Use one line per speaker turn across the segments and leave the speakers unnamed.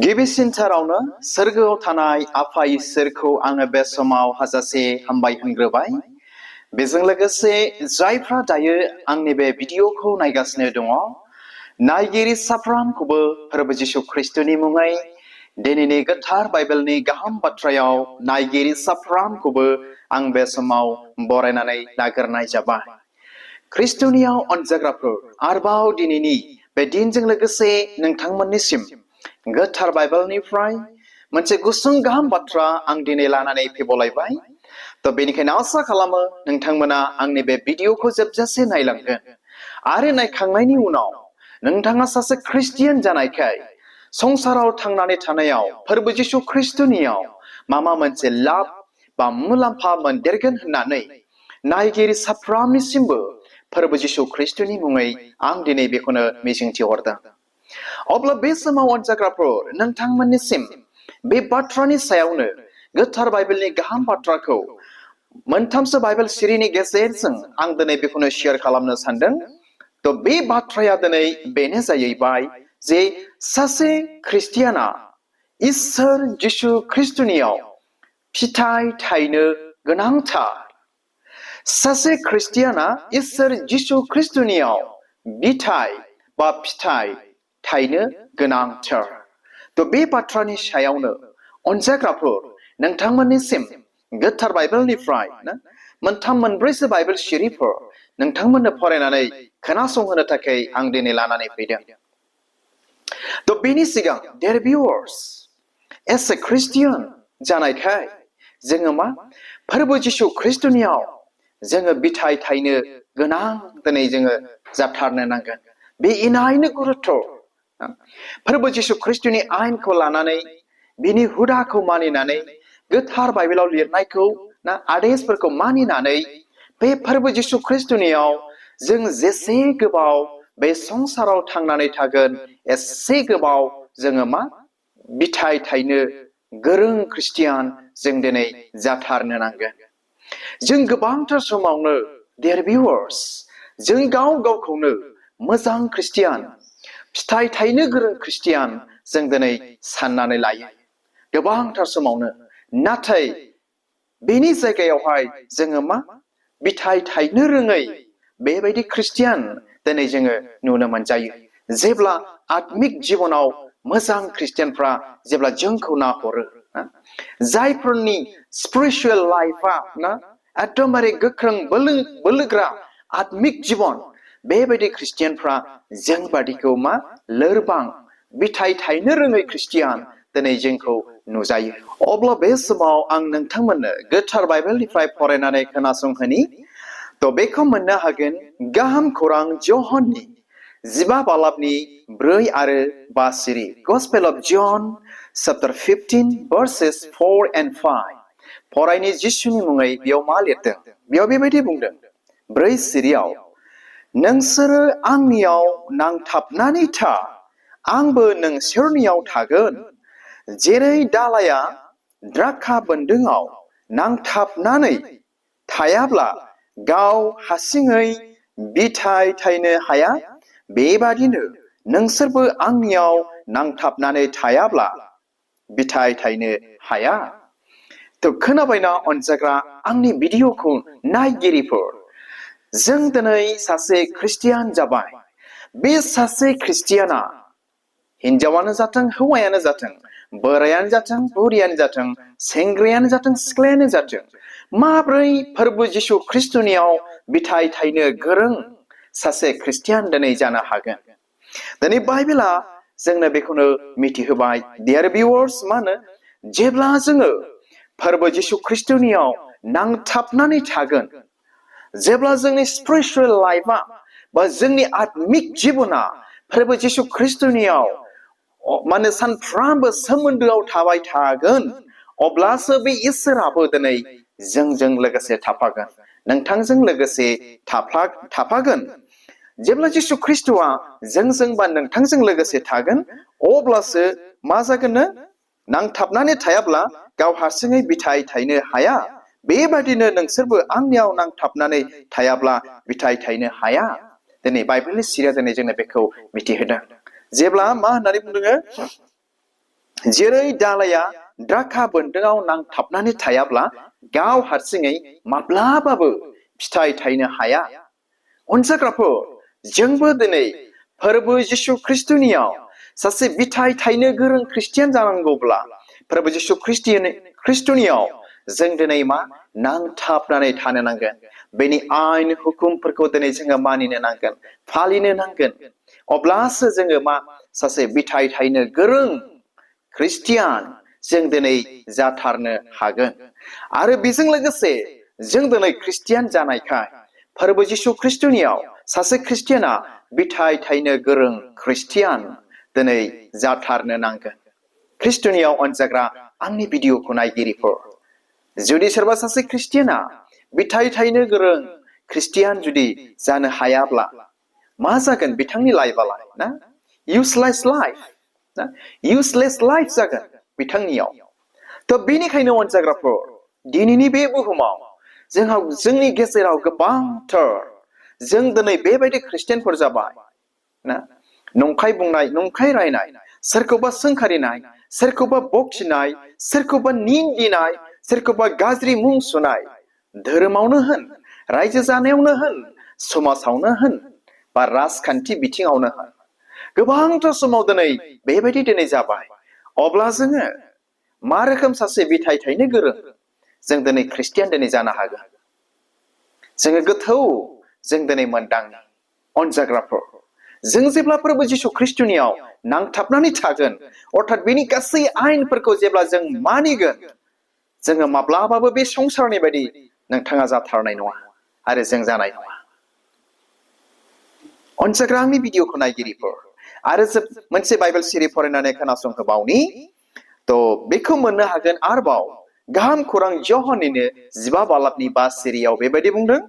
गिबिसिनथारावनो सोरगोआव थानाय आफा इसोरखौ आङो बे समाव हाजासे हामबाय होनग्रोबाय। बेजों लोगोसे जायफ्रा दायो आंनि बे भिडिअखौ नायगासिनो दङ, नायगिरि साफ्रोमखौबो फोरबो जिशु ख्रिस्टनि मुङै दिनैनि गोथार बाइबेलनि गाहाम बाथ्रायाव नायगिरि साफ्रोमखौबो आं बे समाव बरायनानै लाग्रोनाय जाबाय। ख्रिस्टनियाव अनजाग्राफोर, आरोबाव दिनैनि बे दिनजों लोगोसे नोंथांमोननिसिम गोथार बाइबेलनिफ्राय मोनसे गुसुं गाहाम बाथ्रा आं दिनै लानानै फैबावलायबाय। बेनिखायनो आसा खालामो नोंथांमोना आंनि बे भिडिअखौ जोबजासे नायलांगोन आरो नायखांनायनि उनाव नोंथाङा सासे ख्रिस्टियान जानायखाय संसाराव थांनानै थानायाव फोरबो जिशु ख्रिस्टनियाव माबा मोनसे लाब बा मुलाम्फा मोनदेरगोन होननानै नायगिरि साफ्रोमनिसिमबो फोरबो जिशु ख्रिस्टनि मुङै आं दिनै बेखौनो मिजिंथिहरदों। अब्ला बे समाव अनजाग्राफोर, नोंथांमोननिसिम बे बाथ्रानि सायावनो गोथार बाइबेलनि गाहाम बाथ्राखौ मोनथामसो बाइबेल सिरिनि गेजेरजों आं दिनै बेखौनो शेयार खालामनो सानदों। बे बाथ्राया दिनै बेनो जाहैबाय जे सासे ख्रिस्टियाना इसोर जिशु ख्रिस्टनियाव फिथाइ थायनो गोनांथार। सासे ख्रिस्टियाना इसोर जिशु ख्रिस्टनियाव बिथाइ बा फिथाइ थायनो गोनांथार। बे बाथ्रानि सायावनो अनजाग्राफोर, नोंथांमोननिसिम गोथार बाइबेलनिफ्राय मोनथाम मोनब्रैसो बाइबेल सिरिफोर नोंथांमोननो फरायनानै खोनासंहोनो थाखाय आं दिनै लानानै फैदों। बेनि सिगां डियर भिउवार्स, एस ए ख्रिस्टियान जानायखाय जोङो मा फोरबो जिशु ख्रिस्टनियाव जोङो बिथाइ थायनो गोनां दिनै जोङो जाथारनो नांगोन। बे इनायनो गुरुत्व। फोरबो जिशु ख्रिस्टनि आयेनखौ लानानै, बिनि हुदाखौ मानिनानै, गोथार बाइबेलाव लिरनायखौ आदेशफोरखौ मानिनानै बे फोरबो जिशु ख्रिस्टनियाव जों जेसे गोबाव बे संसाराव थांनानै थागोन एसे गोबाव जोङो मा बिथाइ थायनो गोरों ख्रिस्टियान जों दिनै जाथारनो नांगोन। जों गोबांथार समावनो डियर भिउवार्स, जों गाव गावखौनो मोजां ख्रिस्टियान, फिथाइ थायनो गोरों ख्रिस्टियान जों दिनै साननानै लायो गोबांथार समावनो। नाथाय बेनि जायगायावहाय जोङो मा बिथाइ थायनो रोङै बेबायदि ख्रिस्टियान दिनै जोङो नुनो मोनजायो। जेब्ला आत्मिक जिबनाव मोजां ख्रिस्टियानफ्रा जेब्ला जोंखौ नाहरो, जायफोरनि स्पिरिचुवेल लाइफआ एकदमबारे गोख्रों बोलोग्रा आत्मिक जिबन, बेबायदि ख्रिस्टियानफ्रा जों बादिखौ मा लोरबां बिथाइ थायनो रोङै ख्रिस्टियान दिनै जोंखौ नुजायो। अब्ला बे समाव आं नोंथांमोननो गोथार बाइबेलनिफ्राय फरायनानै खोनासंहोनि। बेखौ मोननो हागोन गाहाम खौरां जहननि 15 बालाबनि 4 आरो 5 सिरि। गस्पेल अफ जन चैप्टार 15 verses 4 and 5। फरायनि जिसुनि मुङै बेयाव मा लिरदों? बेयाव बेबायदि बुंदों 4 सिरियाव, नोंसोरो आंनियाव नांथाबनानै था, आंबो नोंसोरनियाव थागोन। जेरै दालाया द्राक्षा बोन्दोंआव नांथाबनानै थायाब्ला गाव हारसिङै बिथाइ थायनो हाया, बेबादिनो नोंसोरबो आंनियाव नांथाबनानै थायाब्ला बिथाइ थायनो हाया। खोनाबायना अनजाग्रा आंनि भिडिअखौ नायगिरिफोर, जों दिनै सासे ख्रिस्टियान जाबाय। बे सासे ख्रिस्टियाना हिनजावानो जाथों, हौवायानो जाथों, बोरायानो जाथों, बुरियानो जाथों, सेंग्रायानो जाथों, सिख्लायानो जाथों, माब्रै फोरबो जिशु ख्रिस्टनियाव बिथाइ थायनो गोरों सासे ख्रिस्टियान दिनै जानो हागोन? दिनै बाइबेला जोंनो बेखौनो मिथिहोबाय। डियर भिउवार्स, मा होनो, जेब्ला जोङो फोरबो जिशु ख्रिस्टनियाव नांथाबनानै थागोन, जेब्ला जोंनि स्पिरिचुवेल लाइफआ बा जोंनि आत्मिक जिबना फोरबो जिशु ख्रिस्टनियाव माने सानफ्रामबो सोमोन्दोआव थाबाय थागोन, अब्लासो बे इसोराबो दिनै जोंजों लोगोसे थाफागोन, नोंथांजों लोगोसे थाफागोन। जेब्ला जिशु ख्रिस्टआ जोंजों बा नोंथांजों लोगोसे थागोन, अब्लासो मा जागोन? नांथाबनानै थायाब्ला गाव हारसिङै बिथाइ थायनो हाया, बेबादिनो नोंसोरबो आंनियाव नांथाबनानै थायाब्ला बिथाइ थायनो हाया। दिनै बाइबेलनि सिरिया दिनै जोंनो बेखौ मिथिहोदों। जेब्ला मा होननानै बुंदों? जेरै दालाया द्राखा बोन्दोंआव नांथाबनानै थायाब्ला गाव हारसिङै माब्लाबाबो फिथाइ थायनो हाया। अनजाग्राफोर, जोंबो दिनै फोरबो जिशु ख्रिस्टनियाव सासे बिथाइ थायनो गोरों ख्रिस्टियान जानांगौब्ला फोरबो जिशु ख्रिस्टनियाव जों दिनै मा नांथाबनानै थानो नांगोन। बेनि आयेन हुकुमफोरखौ दिनै जोङो मानिनो नांगोन, फालिनो नांगोन। अब्लासो जोङो मा सासे बिथाइ थायनो गोरों ख्रिस्टियान जों दिनै जाथारनो हागोन। आरो बेजों लोगोसे जों दिनै ख्रिस्टियान जानायखाय फोरबो जिशु ख्रिस्टनियाव सासे ख्रिस्टियाना बिथाइ थायनो गोरों ख्रिस्टियान दिनै जाथारनो नांगोन। ख्रिस्टनियाव अनजाग्रा आंनि भिडिअखौ नायगिरिफोर, जुदि सोरबा सासे ख्रिस्टियाना बिथाइ थायनो गोरों ख्रिस्टियान जुदि जानो हायाब्ला मा जागोन बिथांनि लाइफआलाय ना? इउसलेस लाइफ ना? इउसलेस लाइफ जागोन बिथांनियाव। थ' बेनिखायनो अनजाग्राफोर, दिनैनि बे बुहुमाव जोंनि गेजेराव गोबांथार जों दिनै बेबायदि ख्रिस्टियानफोर जाबाय ना, नंखाय बुंनाय, नंखाय रायनाय, सोरखौबा सोंखारिनाय, सोरखौबा बखिनाय, सोरखौबा निन्दिनाय, सोरखौबा गाज्रि मुं सुनाय, धोरोमावनो होन, रायजो जानायावनो होन, समाजावनो होन, बा राजखान्थि बिथिङावनो होन, गोबांथार समाव दिनै बेबायदि दिनै जाबाय। अब्ला जोङो मा रोखोम सासे बिथाइ थायनो गोरों जों दिनै ख्रिस्टियान दिनै जानो हागोन? जोङो गोथौ जों दिनै मोनदाङो अनजाग्राफोर, जों जेब्ला फोरबो जिशु ख्रिस्टनियाव नांथाबनानै थागोन, अर्थात बेनि गासै आयेनफोरखौ जेब्ला जों मानिगोन, जोङो माब्लाबाबो बे संसारनि बायदि नोंथाङा जाथारनाय नङा आरो जों जानाय नङा। अनजाग्रा आंनि भिडिअखौ नायगिरिफोर, आरो मोनसे बाइबेल सिरि फरायनानै खोनासंहोबावनि। थ' बेखौ मोननो हागोन आरोबाव गाहाम खौरां य'हननिनो 15:5 सिरियाव बेबायदि बुंदों,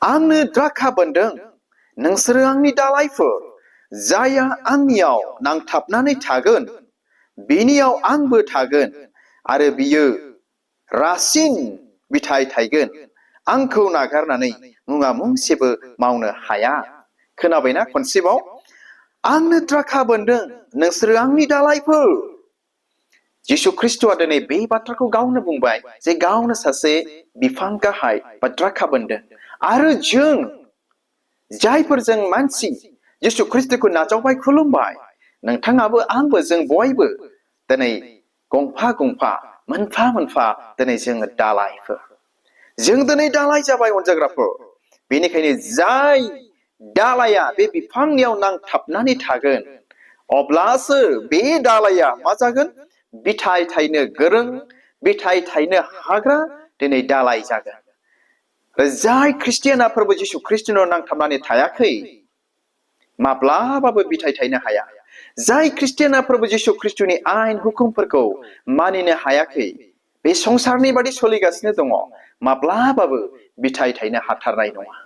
आंनो द्राखा बोन्दों, नोंसोरो आंनि दालाइफोर। जायहा आंनियाव नांथाबनानै थागोन, बिनियाव आंबो थागोन, आरो बियो रासिन बिथाइ थायगोन। आंखौ नागारनानै मुङा मुंसेबो मावनो हाया। खोनाबायना खनसेबाव? आंनो द्राखा बोन्दों, नोंसोरो आंनि दालाइफोर। जिशु ख्रिस्टआ दिनै बे बाथ्राखौ गावनो बुंबाय जे गावनो सासे बिफां गाहाय बा द्राखा बोन्दों। आरो जों जायफोरजों मानसि जिशु ख्रिस्टखौ नाजावबाय, खुलुमबाय, नोंथाङाबो आंबो जों बयबो दिनै गंफा गंफा, मोनफा मोनफा दिनै जोङो दालाइफोर। जों दिनै दालाइ जाबाय अनजाग्राफोर। बेनिखायनो जाय दालाइया बे बिफांनियाव नांथाबनानै थागोन, अब्लासो बे दालाइया मा जागोन? बिथाइ थायनो गोरों, बिथाइ थायनो हाग्रा दिनै दालाइ जागोन। जाय ख्रिस्टियाना फोरबो जिशु ख्रिस्टनाव नांथाबनानै थायाखै, माब्लाबाबो बिथाइ थायनो हाया। जाय ख्रिस्टियाना फोरबो जिशु ख्रिस्टनि आयेन हुकुमफोरखौ मानिनो हायाखै, बे संसारनि बादि सोलिगासिनो दङ, माब्लाबाबो बिथाइ थायनो हाथारनाय नङा।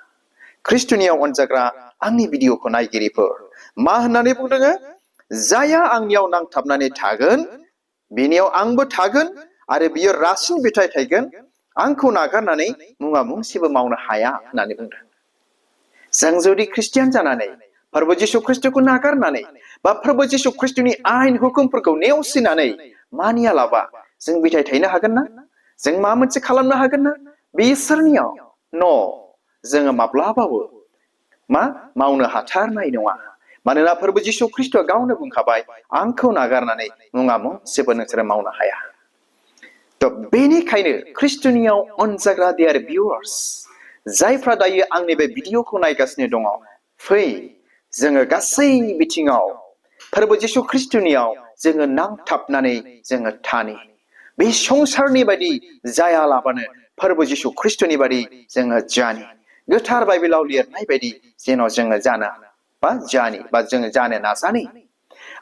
ख्रिस्टनियाव अनजाग्रा आंनि भिडिअखौ नायगिरिफोर, मा होननानै बुंदों? जायहा आंनियाव नांथाबनानै थागोन, बिनियाव आंबो थागोन, आरो बियो रासिन बिथाइ थायगोन। आंखौ नागारनानै मुङा मुंसेबो मावनो हाया होननानै बुंदों। जों जुदि ख्रिस्टियान जानानै फोरबो जिशु ख्रिस्टखौ नागारनानै बा फोरबो जिशु ख्रिस्टनि आयेन हुकुमफोरखौ नेवसिनानै मानियालाबा जों बिथाइ थायनो हागोन ना? जों मा मोनसे खालामनो हागोन ना? बिसोरनियाव जोङो माब्लाबाबो मा मावनो हाथारनाय नङा। मानोना फोरबो जिशु ख्रिस्टआ गावनो बुंखाबाय, आंखौ नागारनानै मुङा मुंसेबो नोंसोरो मावनो हाया। थ' बेनिखायनो ख्रिस्टनियाव अनजाग्रा डियार भिउवार्स, जायफ्रा दायो आंनि बे भिडिअखौ नायगासिनो दङ, फै जोङो गासै बिथिङाव फोरबो जिशु ख्रिस्टनियाव जोङो नांथाबनानै जोङो थानि। बे संसारनि बायदि जायालाबानो फोरबो जिशु ख्रिस्टनि बायदि जोङो जानि। गोथार बाइबेलाव लिरनाय बायदि जेन' जोङो जानो बा जानि, बा जोङो जानो नाजानि।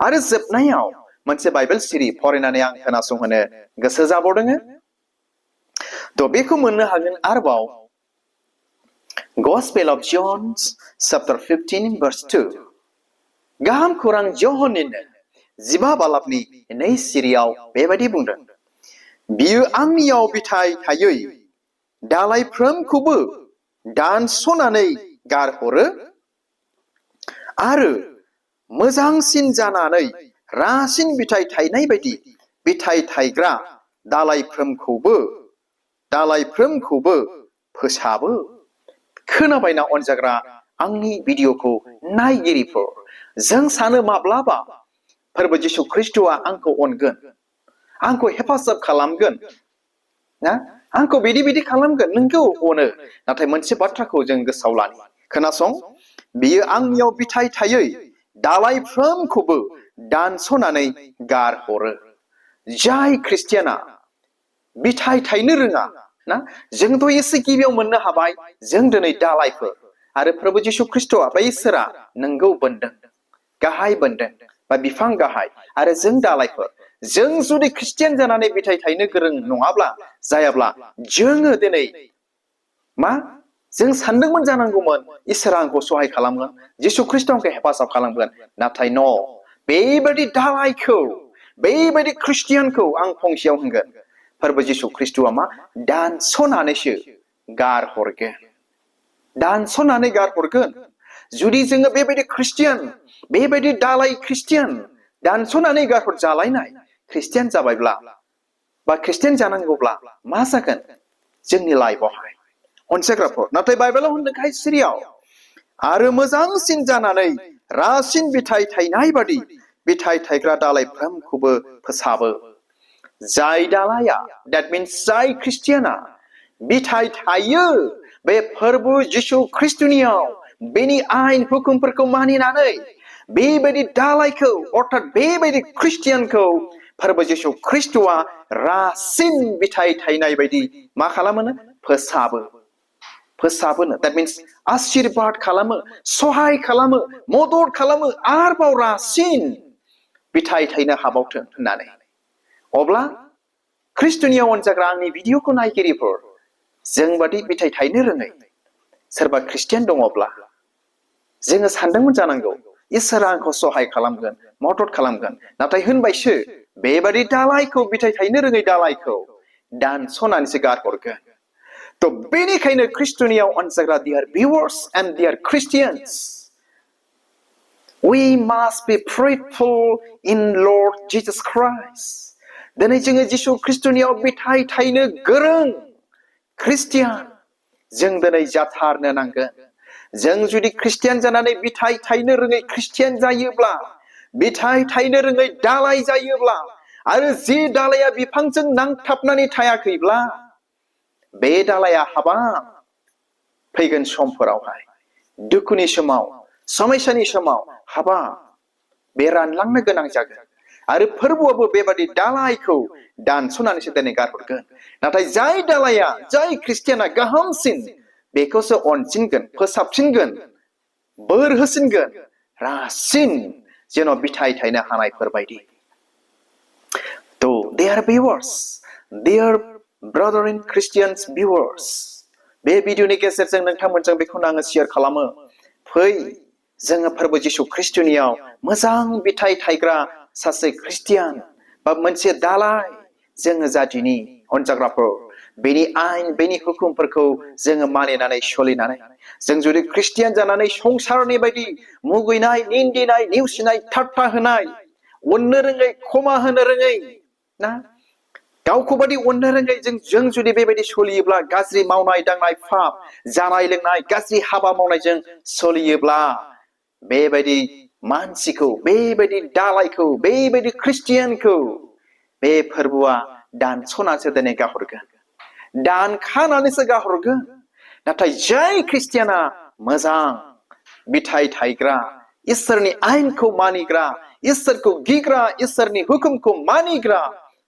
आरो जोबनायाव मोनसे बाइबेल सिरि फरायनानै आं खोनासंहोनो गोसो जाबावदों। थ' बेखौ मोननो हागोन आरोबाव Gospel of John chapter 15 verse 2। गाहाम खौरां य'हननिनो 15:2 सिरियाव बेबायदि बुंदों, बियो आंनियाव बिथाइ थायै दालाइफ्रोमखौबो दानस'नानै गारहरो, आरो मोजांसिन जानानै रासिन बिथाइ थायनाय बायदि बिथाइ थायग्रा दालाइफ्रोमखौबो फोसाबो। खोनाबायना अनजाग्रा आंनि भिडिअखौ नायगिरिफोर, जों सानो माब्लाबा फोरबो जिशु ख्रिस्ट'आ आंखौ अनगोन, आंखौ हेफाजाब खालामगोन ना, आंखौ बिदि खालामगोन। नोंखौ अनो, नाथाय मोनसे बाथ्राखौ जों गोसोआव लानि। खोनासं, बियो आंनियाव बिथाइ थायै दालाइफ्रोमखौबो दानस'नानै गारहरो। जाय ख्रिस्टियाना बिथाइ थायनो रोङा ना, जोंथ' एसे गिबियाव मोननो हाबाय, जों दिनै दालाइफोर आरो प्रभु जिशु ख्रिस्ट'आ बा इसोरा नोंगौ बोन्दों, गाहाय बोन्दों बा बिफां गाहाय, आरो जों दालाइफोर। जों जुदि ख्रिस्टियान जानानै बिथाइ थायनो गोरों नङाब्ला जायाब्ला जोङो दिनै मा जों सानदोंमोन जानांगौमोन इसोरा आंखौ सहाय खालामगोन, जिशु ख्रिस्ट'आ आंखौ हेफाजाब खालामगोन। नाथाय न', बेबायदि दालाइखौ, बेबायदि ख्रिस्टियानखौ आं फंसेयाव होनगोन, फोरबो जिशु ख्रिस्ट'आ मा दानस'नानैसो गारहरगोन, दानस'नानै गारहरगोन। जुदि जोङो बेबायदि ख्रिस्टियान, बेबायदि दालाइ ख्रिस्टियान, दानस'नानै गारहर जालायनाय ख्रिस्टियान जाबायब्ला बा ख्रिस्टियान जानांगौब्ला मा जागोन जोंनि लाइफआवहाय अनसायग्राफोर? नाथाय बाइबेलाव होनदों सिरियाव, आरो मोजांसिन जानानै रासिन बिथाइ थायनाय बादि बिथाइ थायग्रा दालाइफ्रोमखौबो फोसाबो। जाय दालाया, that means जाय ख्रिस्टियाना बिथाइ थायो बे फोरबो जिशु ख्रिस्ट'नियाव, बेनि आयेन हुकुमफोरखौ मानिनानै, बेबायदि दालाइखौ अर्थात बेबायदि ख्रिस्टियानखौ फोरबो जिशु ख्रिस्ट'आ रासिन बिथाइ थायनाय बायदि मा खालामोनो? फोसाबोनो। that means आशीर्बाद खालामो, सहाय खालामो, मदद खालामो, आरोबाव रासिन बिथाइ थायनो हाबावथों होननानै। अब्ला ख्रिस्ट'नियाव अनजाग्रा आंनि भिडिअखौ नायगिरिफोर, जोंबादि बिथाइ थायनो रोङै सोरबा ख्रिस्टियान दङब्ला जोङो सानदोंमोन जानांगौ इसोरा आंखौ सहाय खालामगोन, मदद खालामगोन। नाथाय होनबायसो बेबादि दालाइखौ, बिथाइ थायनो रोङै दालाइखौ दानस'नानैसो गारहरगोन। थ' बेनिखायनो ख्रिस्ट'नियाव अनजाग्रा dear viewers and dear Christians, we must be faithful in Lord Jesus Christ. दिनै जोङो जिशु ख्रिस्ट'नियाव बिथाइ थायनो गोरों ख्रिस्टियान जों दिनै जाथारनो नांगोन। जों जुदि ख्रिस्टियान जानानै बिथाइ थायनो रोङै ख्रिस्टियान जायोब्ला, बिथाइ थायनो रोङै दालाइ जायोब्ला, आरो जि दालाइया बिफांजों नांथाबनानै थायाखैब्ला, बे दालाइया हाबा फैगोन समफोरावहाय, दुखुनि समाव, समस्यानि समाव हाबा बे रानलांनो गोनां जागोन। आरो फोरबोआबो बेबादि दालाइखौ दानस'नानैसो दिनै गारहरगोन। नाथाय जाय दालाइया, जाय ख्रिस्टियाना गाहामसिन, बेखौसो अनसिनगोन, फोसाबसिनगोन, बोर होसिनगोन, रासिन जेन' बिथाइ थायनो हानायफोरबायदि। तो dear viewers, dear brother in Christians viewers, बे भिडिअनि गेजेरजों नोंथांमोनजों बेखौनो आङो शेयार खालामो। फै जोङो फोरबो जिशु ख्रिस्ट'नियाव मोजां बिथाइ थायग्रा सासे ख्रिस्टियान बा मोनसे दालाइ जोङो जादिनि अनजाग्राफोर। बेनि आयेन, बेनि हुकुमफोरखौ जोङो मानिनानै सोलिनानै, जों जुदि ख्रिस्टियान जानानै संसारनि बायदि मुगैनाय, निन्दिनाय, नेवसिनाय, ठाट्टा होनाय, अननो रोङै, क्षमा होनो रोङै ना, गावखौ बादि अननो रोङै जों जुदि बेबायदि सोलियोब्ला, गाज्रि मावनाय दांनाय, पाप जानाय लोंनाय, गाज्रि हाबा मावनायजों सोलियोब्ला, बेबायदि मानसिखौ, बेबायदि दालाइखौ, बेबायदि ख्रिस्टियानखौ बे फोरबोआ दानस'नानैसो दिनै गारहरगोन, दानखानानैसो गारहरगोन। नाथाय जाय ख्रिस्टियाना मोजां बिथाइ थायग्रा, इसोरनि आयेनखौ मानिग्रा, इसोरखौ गिग्रा, इसोरनि हुकुमखौ मानिग्रा,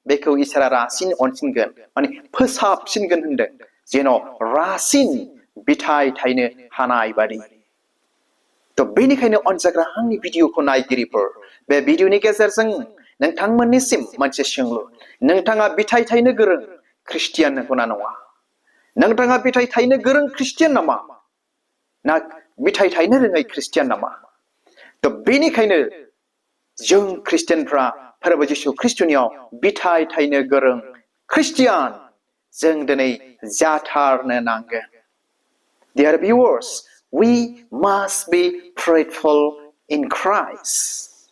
बेखौ इसोरा रासिन अनसिनगोन, माने फोसाबसिनगोन होनदों, जेन' रासिन बिथाइ थायनो हानाय बादि। तो बेनिखायनो अनजाग्रा आंनि भिडिअखौ नायगिरिफोर, बे भिडिअनि गेजेरजों नोंथांमोननिसिम मोनसे सोंलु, नोंथाङा बिथाइ थायनो गोरों ख्रिस्टियान नंगौना नङा? नोंथाङा बिथाइ थायनो गोरों ख्रिस्टियान नामा, ना बिथाइ थायनो रोङै ख्रिस्टियान नामा? तो बेनिखायनो जों ख्रिस्टियानफ्रा फोरबो जिशु ख्रिस्ट'नियाव बिथाइ थायनो गोरों ख्रिस्टियान जों दिनै जाथारनो नांगोन। Dear viewers, we must be faithful in Christ.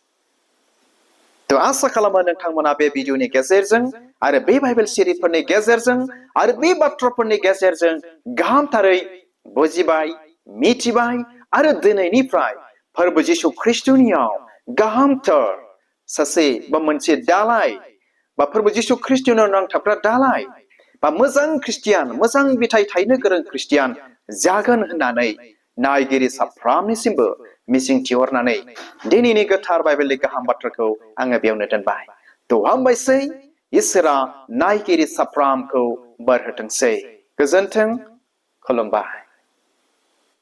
थ' आसा खालामो नोंथांमोना बे भिडिअनि गेजेरजों आरो बे बाइबेल सिरिफोरनि गेजेरजों आरो बे बाथ्राफोरनि गेजेरजों गाहामथारै बुजिबाय मिथिबाय आरो दिनैनिफ्राय फोरबो जिशु ख्रिस्टनियाव गाहामथार सासे बा मोनसे दालाय बा फोरबो जिशु ख्रिस्टनियाव नांथाबग्रा दालाय बा मोजां ख्रिस्टियान मोजां बिथाइ थायनो गोरों ख्रिस्टियान जागोन होननानै नायगिरि साफ्रोमनिसिमबो मिजिंथिहरनानै दिनैनि गोथार बाइबेलनि गाहाम बाथ्राखौ आङो बेयावनो दोनबाय थ' हामबायसै इसोरा नायगिरि साफ्रोमखौ बोर होथोंसै गोजोन्थों खुलुमबाय